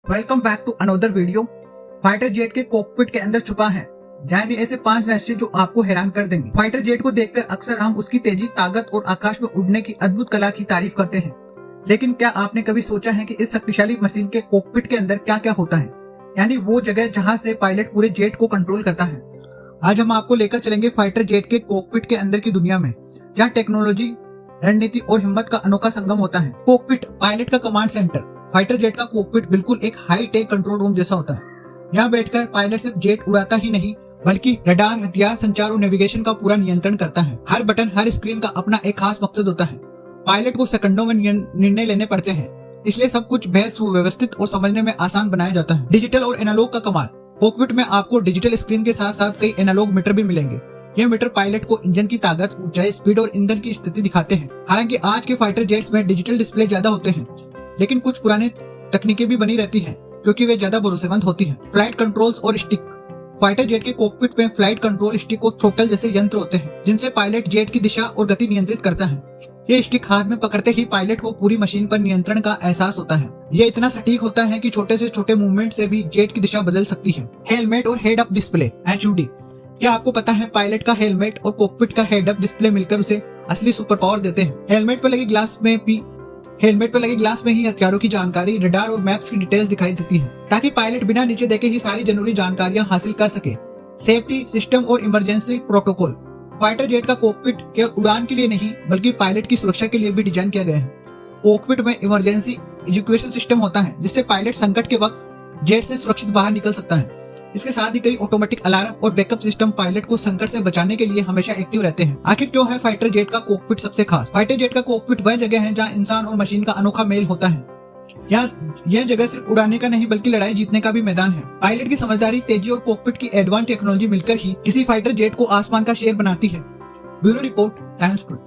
Welcome back to another video. Fighter jet के cockpit के अंदर छुपा है यानी ऐसे 5 रहस्य जो आपको हैरान कर देंगे। फाइटर जेट को देखकर अक्सर हम उसकी तेजी, ताकत और आकाश में उड़ने की अद्भुत कला की तारीफ करते हैं, लेकिन क्या आपने कभी सोचा है कि इस शक्तिशाली मशीन के कॉकपिट के अंदर क्या क्या होता है, यानी वो जगह जहाँ से पायलट पूरे जेट को कंट्रोल करता है। आज हम आपको लेकर चलेंगे फाइटर जेट के कॉकपिट के अंदर की दुनिया में, जहाँ टेक्नोलॉजी, रणनीति और हिम्मत का अनोखा संगम होता है। कॉकपिट, पायलट का कमांड सेंटर। फाइटर जेट का कॉकपिट बिल्कुल एक हाई टेक कंट्रोल रूम जैसा होता है। यहाँ बैठकर पायलट सिर्फ जेट उड़ाता ही नहीं, बल्कि रडार, हथियार, संचार और नेविगेशन का पूरा नियंत्रण करता है। हर बटन, हर स्क्रीन का अपना एक खास मकसद होता है। पायलट को सेकंडों में निर्णय लेने पड़ते हैं, इसलिए सब कुछ बेहद सुव्यवस्थित और समझने में आसान बनाया जाता है। डिजिटल और एनालॉग का कमाल। कॉकपिट में आपको डिजिटल स्क्रीन के साथ साथ कई एनालॉग मीटर भी मिलेंगे। ये मीटर पायलट को इंजन की ताकत, ऊंचाई, स्पीड और ईंधन की स्थिति दिखाते हैं। हालांकि आज के फाइटर जेट्स में डिजिटल डिस्प्ले ज्यादा होते हैं, लेकिन कुछ पुराने तकनीकें भी बनी रहती हैं क्योंकि वे ज्यादा भरोसेमंद होती हैं। फ्लाइट कंट्रोल्स और स्टिक। फाइटर जेट के कॉकपिट में फ्लाइट कंट्रोल स्टिक और थ्रोटल जैसे यंत्र होते हैं, जिनसे पायलट जेट की दिशा और गति नियंत्रित करता है। ये स्टिक हाथ में पकड़ते ही पायलट को पूरी मशीन पर नियंत्रण का एहसास होता है। ये इतना सटीक होता है कि छोटे से छोटे मूवमेंट से भी जेट की दिशा बदल सकती है। हेलमेट और हेड अप डिस्प्ले (HUD). क्या आपको पता है पायलट का हेलमेट और कॉकपिट का हेड अप डिस्प्ले मिलकर उसे असली सुपर पावर देते हैं। हेलमेट पर लगे ग्लास में ही हथियारों की जानकारी, रडार और मैप्स की डिटेल्स दिखाई देती है, ताकि पायलट बिना नीचे देखे ही सारी जरूरी जानकारियां हासिल कर सके। सेफ्टी सिस्टम और इमरजेंसी प्रोटोकॉल। फाइटर जेट का कॉकपिट केवल उड़ान के लिए नहीं, बल्कि पायलट की सुरक्षा के लिए भी डिजाइन किया गया है। कॉकपिट में इमरजेंसी इवैक्यूएशन सिस्टम होता है, जिससे पायलट संकट के वक्त जेट से सुरक्षित बाहर निकल सकता है। इसके साथ ही कई ऑटोमेटिक अलार्म और बैकअप सिस्टम पायलट को संकट से बचाने के लिए हमेशा एक्टिव रहते हैं। आखिर क्यों है फाइटर जेट का कॉकपिट सबसे खास? फाइटर जेट का कॉकपिट वह जगह है जहां इंसान और मशीन का अनोखा मेल होता है। यह जगह सिर्फ उड़ाने का नहीं, बल्कि लड़ाई जीतने का भी मैदान है। पायलट की समझदारी, तेजी और कॉकपिट की एडवांस टेक्नोलॉजी मिलकर ही किसी फाइटर जेट को आसमान का शेर बनाती है। Bureau report, times.